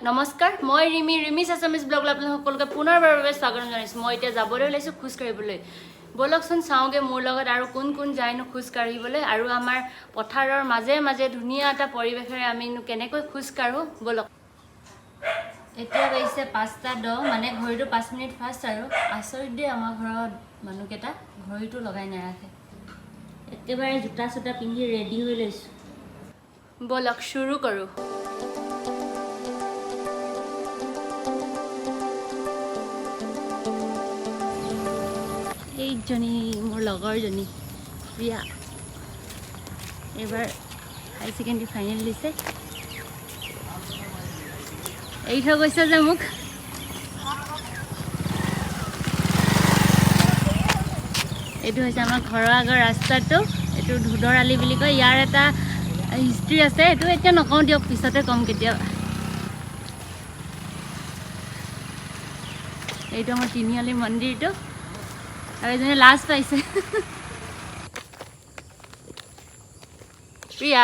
নমস্কাৰ মই ৰিমিছ আছামিজ ব্লগলৈ আপোনালোক সকলোকে পুনৰবাৰৰ বাবে স্বাগতম জনাইছোঁ। মই এতিয়া যাবলৈ ওলাইছোঁ খোজ কাঢ়িবলৈ। বলকচোন চাওঁগে মোৰ লগত আৰু কোন কোন যায়নো খোজ কাঢ়িবলৈ আৰু আমাৰ পথাৰৰ মাজে মাজে ধুনীয়া এটা পৰিৱেশেৰে আমিনো কেনেকৈ খোজ কাঢ়োঁ বলক। এতিয়া গৈছে 5:10 মানে ঘড়ীটো 5 মিনিট ফাষ্ট আৰু আচৰিত দেই আমাৰ ঘৰত মানুহকেইটা ঘড়ীটো লগাই নাৰাখে। একেবাৰে জোতা চোতা পিন্ধি ৰেডি হৈ লৈছোঁ। বলক শুৰু কৰোঁ। এইজনী মোৰ লগৰজনী প্ৰিয়া এইবাৰ হাই ছেকেণ্ডেৰী ফাইনেল দিছে। এৰি থৈ গৈছে যে মোক। এইটো হৈছে আমাৰ ঘৰৰ আগৰ ৰাস্তাটো, এইটো ধুদৰ আলি বুলি কয়। ইয়াৰ এটা হিষ্ট্ৰী আছে, এইটো এতিয়া নকওঁ দিয়ক, পিছতে ক'ম কেতিয়াবা। এইটো আমাৰ তিনিআলি মন্দিৰটো আৰু এজনী লাজ পাইছে। প্ৰিয়া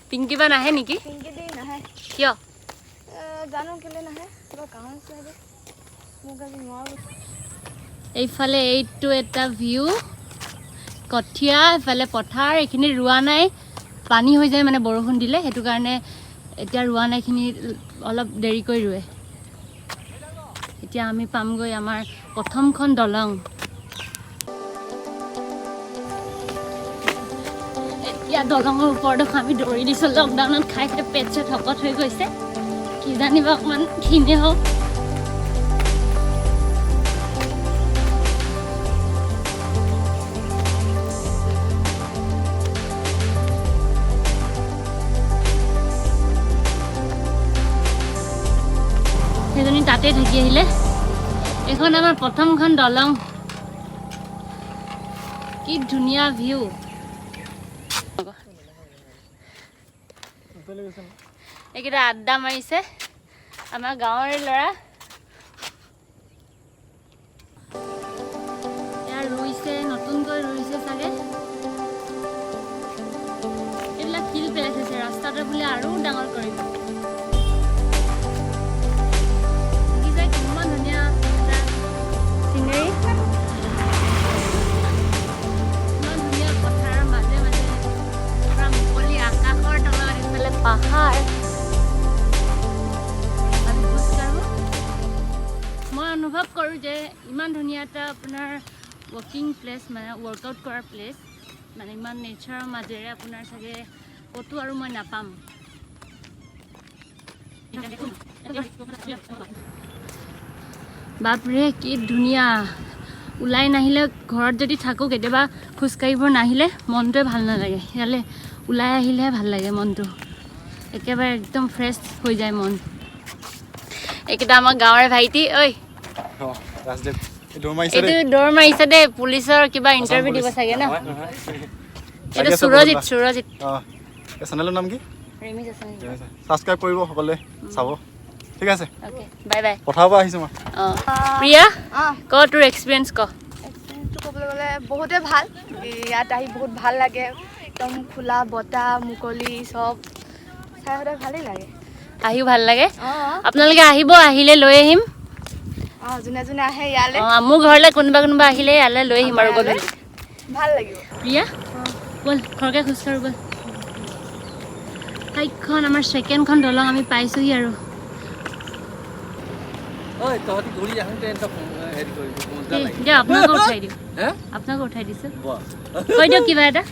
পিংকি বা নাহে নেকি? পিংকি দি নাহে। কিয় জানো কেলে নাহে, কিবা কাম আছে যে মোক আজি নোৱাৰো। এইফালে এইটো এটা ভিউ, কঠীয়া, এইফালে পথাৰ। এইখিনি ৰোৱা নাই, পানী হৈ যায় মানে বৰষুণ দিলে, সেইটো কাৰণে এতিয়া ৰোৱা নাই, এইখিনি অলপ দেৰিকৈ ৰুৱে। এতিয়া আমি পামগৈ আমাৰ প্ৰথমখন দলং। এতিয়া দলঙৰ ওপৰতো আমি দৌৰি দিছোঁ। লকডাউনত খাই খাই পেট চেট শকত হৈ গৈছে, কি জানিবা অকণমান ক্ষীণে হওক। সেইজনী তাতে থাকি আহিলে। এইখন আমাৰ প্ৰথমখন দলং। কি ধুনীয়া ভিউ। এইকেইটা আড্ডা মাৰিছে আমাৰ গাঁৱৰে ল'ৰা। ইয়াৰ ৰুইছে, নতুনকৈ ৰুইছে চাগে। এইবিলাক শিল পেলাই থৈছে, ৰাস্তাটো বোলে আৰু ডাঙৰ কৰিব। কিমান ধুনীয়া এটা চিনেৰী, ইমান ধুনীয়া পথাৰৰ মাজে মাজে পুৰা মুকলি আকাশৰ তলত ইফালে পাহাৰ। আমি খোজ কাঢ়োঁ। মই অনুভৱ কৰোঁ যে ইমান ধুনীয়া এটা আপোনাৰ ৱকিং প্লেচ, মানে ৱৰ্কআউট কৰাৰ প্লেচ, মানে ইমান নেচাৰৰ মাজেৰে আপোনাৰ চাগে ক'তো আৰু মই নাপাম। বাপৰে কি ধুনীয়া। ওলাই নাহিলে, ঘৰত যদি থাকোঁ কেতিয়াবা খোজকাঢ়িব নাহিলে মনটোৱে ভাল নালাগে। ইয়ালৈ ওলাই আহিলেহে ভাল লাগে মনটো, একেবাৰে একদম ফ্ৰেছ হৈ যায় মন। এইকেইটা আমাৰ গাঁৱৰে ভাইটি। ঐ এইটো দৌৰ মাৰিছে দেই, পুলিচৰ কিবা ইণ্টাৰভিউ দিব চাগে ন? এইটো সুৰজিত। চেনেলৰ নাম কি? ৰিমিছ আছামিজ। ছাবস্ক্ৰাইব কৰিব সকলোৱে, চাব। ঠিক আছে, অ'কে, বাই বাই। পথাৰৰ পৰা আহিছোঁ মই। প্ৰিয়া ক তোৰ এক্সপিৰিয়েঞ্চ ক। এক্সপিৰিয়েঞ্চটো ক'বলৈ গ'লে বহুতেই ভাল। ইয়াত আহি বহুত ভাল লাগে, একদম খোলা বতাহ, মুকলি চব চাই সদায় ভালেই লাগে। আহিও ভাল লাগে। আপোনালোকে আহিব, আহিলে লৈ আহিম। যোনে যোনে আহে ইয়ালৈ, মোৰ ঘৰলৈ কোনোবা আহিলে ইয়ালৈ লৈ আহিম আৰু গধূলি ভাল লাগিব। প্ৰিয়া ব'ল, ঘৰকে খোজকাঢ়ো ব'ল। হাইখন আমাৰ ছেকেণ্ডখন দলং আমি পাইছোঁহি আৰু। আপোনালোকে উঠাই দিওঁ, আপোনালোকে উঠাই দিছোঁ। কৈ দিয়ক কিবা এটা,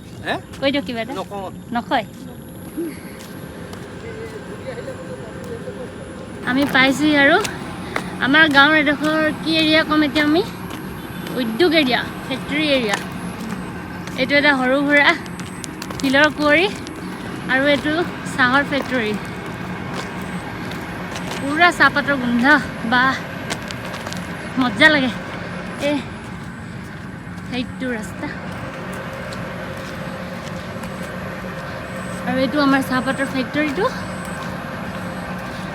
কৈ দিয়ক কিবা এটা। নকয়। আমি পাইছোঁহি আৰু। আমাৰ গাঁৱৰ এডোখৰ কি এৰিয়া ক'ম এতিয়া আমি? উদ্যোগ এৰিয়া, ফেক্টৰী এৰিয়া। এইটো এটা সৰু সুৰা শিলৰ কুঁৱৰী আৰু এইটো চাহৰ ফেক্টৰী। পুৰা চাহপাতৰ গোন্ধ, বা মজা লাগে। সেইটো ৰাস্তা আৰু এইটো আমাৰ চাহপাতৰ ফেক্টৰীটো।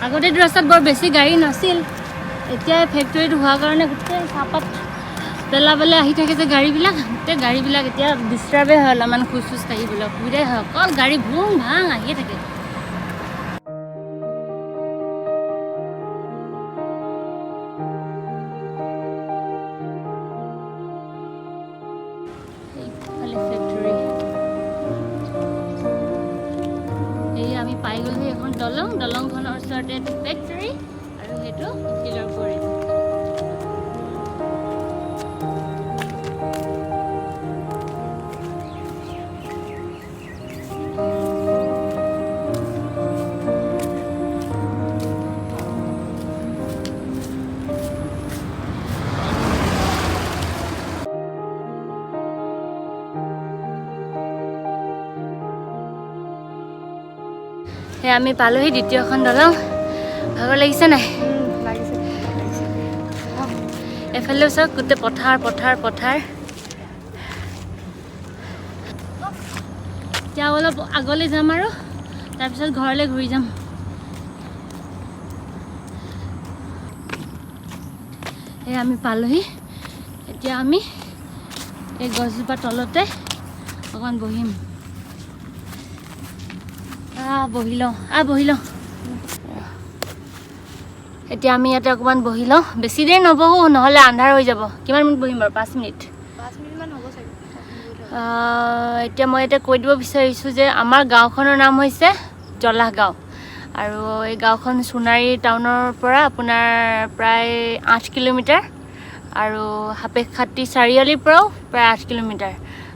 আগতে এইটো ৰাস্তাত বৰ বেছি গাড়ী নাছিল, এতিয়া ফেক্টৰীটো হোৱাৰ কাৰণে গোটেই চাহপাত পেলাবলৈ আহি থাকে যে গাড়ীবিলাক, গোটেই গাড়ীবিলাক এতিয়া ডিষ্টাৰ্বে হয় অলপমান খোজ কাঢ়িবলৈ, অসুবিধাই হয়। অকল গাড়ী ভুং ভাং আহিয়ে থাকে। পাই গ'লোহি এখন দলংখনৰ ওচৰতে ফেক্টৰী আৰু সেইটো শিলৰ পৰি আমি পালোহি দ্বিতীয়খন দলং ভাগৰ লাগিছে নাই লাগিছে এফালেও চাওক গোটেই পথাৰ এতিয়া অলপ আগলৈ যাম আৰু তাৰপিছত ঘৰলৈ ঘূৰি যাম আমি পালোহি এতিয়া আমি এই গছজোপাৰ তলতে অকণমান বহিম বহি লওঁ এতিয়া আমি ইয়াতে অকণমান বহি লওঁ বেছি দেৰি নবহো নহ'লে আন্ধাৰ হৈ যাব কিমান মিনিট বহিম বাৰু 5 মিনিট 5 মিনিটমান হ'ব চাগে এতিয়া মই ইয়াতে কৈ দিব বিচাৰিছোঁ যে আমাৰ গাঁওখনৰ নাম হৈছে জলাহ গাঁও আৰু এই গাঁওখন সোণাৰী টাউনৰ পৰা আপোনাৰ প্ৰায় 8 কিলোমিটাৰ আৰু সাপেখাতী চাৰিআলিৰ পৰাও প্ৰায় 8 কিলোমিটাৰ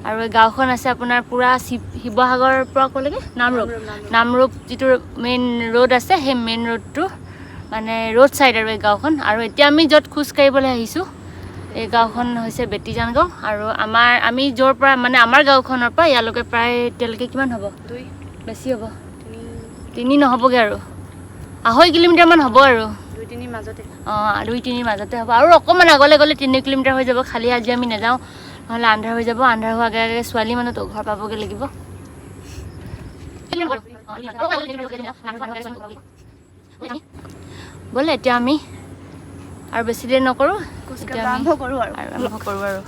আৰু এই গাঁওখন আছে আপোনাৰ পূৰা শিৱসাগৰৰ পৰা ক'লৈকে নামৰূপ যিটো মেইন ৰোড আছে সেই মেইন ৰোডটো মানে ৰোড ছাইড আৰু এই গাঁওখন আৰু এতিয়া আমি য'ত খোজ কাঢ়িবলৈ আহিছোঁ এই গাঁওখন হৈছে বেতিজান গাঁও আৰু আমি য'ৰ পৰা মানে আমাৰ গাঁওখনৰ পৰা ইয়ালৈকে প্ৰায় এতিয়ালৈকে কিমান হ'ব 2 বেছি হ'ব 3 নহ'বগৈ আৰু 2.5 কিলোমিটাৰমান হ'ব আৰু 2-3 মাজতে 2-3 মাজতে হ'ব আৰু অকণমান আগলৈ গ'লে 3 কিলোমিটাৰ হৈ যাব খালি আজি আমি নাযাওঁ নহ'লে আন্ধাৰ হৈ যাব আন্ধাৰ হোৱাৰ আগে আগে ছোৱালী মানুহতো ঘৰ পাবগৈ লাগিব ব'লে এতিয়া আমি আৰু বেছি দেৰি নকৰোঁ আৰম্ভ কৰোঁ আৰু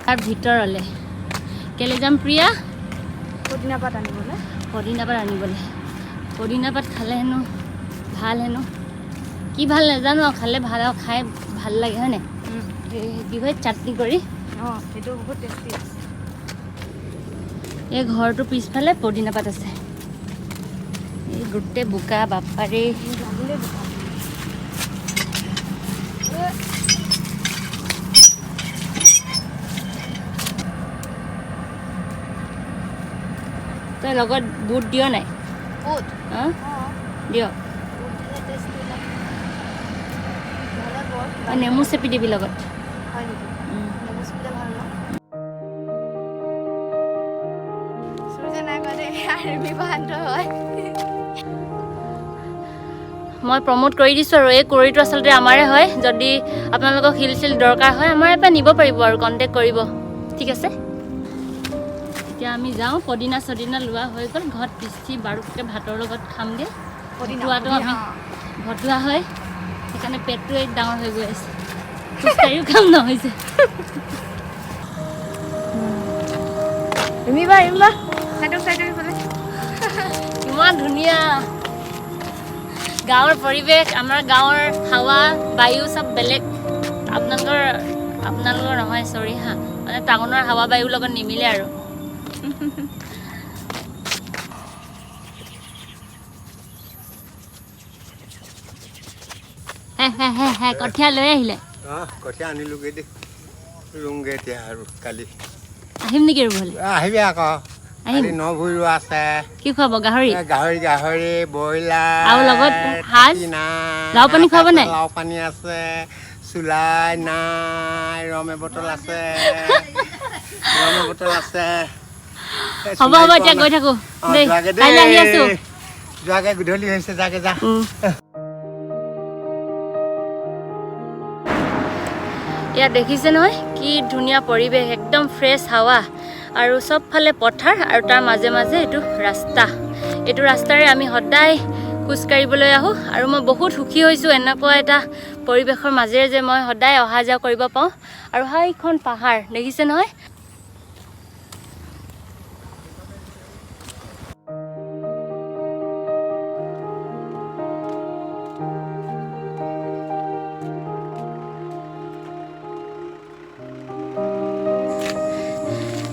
তাৰ ভিতৰলৈ কেলৈ যাম প্ৰিয়া পদিনা পাত আনিবলৈ পদিনা পাত খালে হেনো ভাল হেনো কি ভাল নাজানো খালে ভাল আৰু খাই ভাল লাগে হয়নে কি হয় চাটনি কৰি সেইটো বহুত টেষ্টি এই ঘৰটোৰ পিছফালে পদিনা পাত আছে এই গোটেই বোকা বাপাৰে তই লগত বুট দিয় নাই দিয়ক নেমু চেপি দিবি লগত মই প্ৰমোট কৰি দিছোঁ আৰু এই কৰিটো আচলতে আমাৰে হয় যদি আপোনালোকক শিল চিল দৰকাৰ হয় আমাৰ ইয়াৰ পৰা নিব পাৰিব আৰু কণ্টেক্ট কৰিব ঠিক আছে এতিয়া আমি যাওঁ পদিনা চদিনা লোৱা হৈ গ'ল ঘৰত পিচি বাৰুকৈ ভাতৰ লগত খামগৈ ভতুৱাটো আমি ভতুৱা হয় সেইকাৰণে পেটটো এই ডাঙৰ হৈ গৈ আছে খোজকাঢ়িও কাম নহৈছে ইমান ধুনীয়া গাঁৱৰ পৰিৱেশ আমাৰ গাঁৱৰ হাৱা বায়ু চব বেলেগ আপোনালোকৰ নহয় চৰি মানে টাউনৰ হাৱা বায়ুৰ লগত নিমিলে আৰু কঠীয়া লৈ আহিলে কঠীয়া আনিলোগে দেই ৰুংগে এতিয়া আৰু কালি আহিম নেকি ৰুবলৈ আহিবি আকৌ আহিম ন ভুইৰো আছে কি খুৱাব গাহৰি ব্ৰইলাৰ আৰু লগত সাজ লাও পানী খুৱাব নাই লাও পানী আছে চুলাই নাই ৰমে বটল আছে হ'ব এতিয়া গৈ থাকো দেই কাইলৈ আহি আছো যোৱাগে গধূলি হৈছে যাগে যা ইয়াত দেখিছে নহয় কি ধুনীয়া পৰিৱেশ একদম ফ্ৰেছ হাৱা আৰু চবফালে পথাৰ আৰু তাৰ মাজে মাজে এইটো ৰাস্তাৰে আমি সদায় খোজকাঢ়িবলৈ আহোঁ আৰু মই বহুত সুখী হৈছোঁ এনেকুৱা এটা পৰিৱেশৰ মাজেৰে যে মই সদায় অহা যোৱা কৰিব পাওঁ আৰু সেইখন পাহাৰ দেখিছে নহয়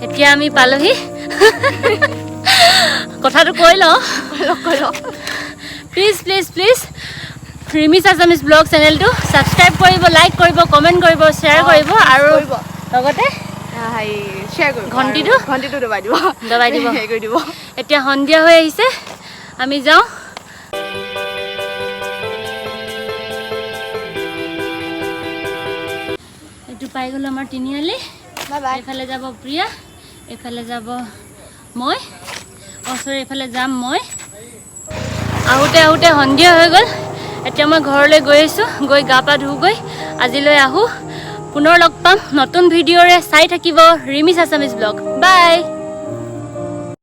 এতিয়া আমি পালোহি কথাটো কৈ লওঁ প্লিজ প্লিজ প্লিজ ৰিমিছ আছামিজ ব্লগ চেনেলটো ছাবস্ক্ৰাইব কৰিব লাইক কৰিব কমেণ্ট কৰিব শ্বেয়াৰ কৰিব আৰু লগতে শ্বেয়াৰ কৰিব ঘণ্টিটো দবাই দিব হেৰি কৰি দিব এতিয়া সন্ধিয়া হৈ আহিছে আমি যাওঁ এইটো পাই গ'লো আমাৰ তিনিআলি বাই বাই এইফালে যাব প্ৰিয়া এইফালে যাব মই ওচৰে এইফালে যাম মই আহোঁতে সন্ধিয়া হৈ গ'ল এতিয়া মই ঘৰলৈ গৈ আছোঁ গৈ গা পা ধুগৈ আজিলৈ আহোঁ পুনৰ লগ পাম নতুন ভিডিঅ'ৰে চাই থাকিব ৰিমিছ আছামিজ ব্লগ বাই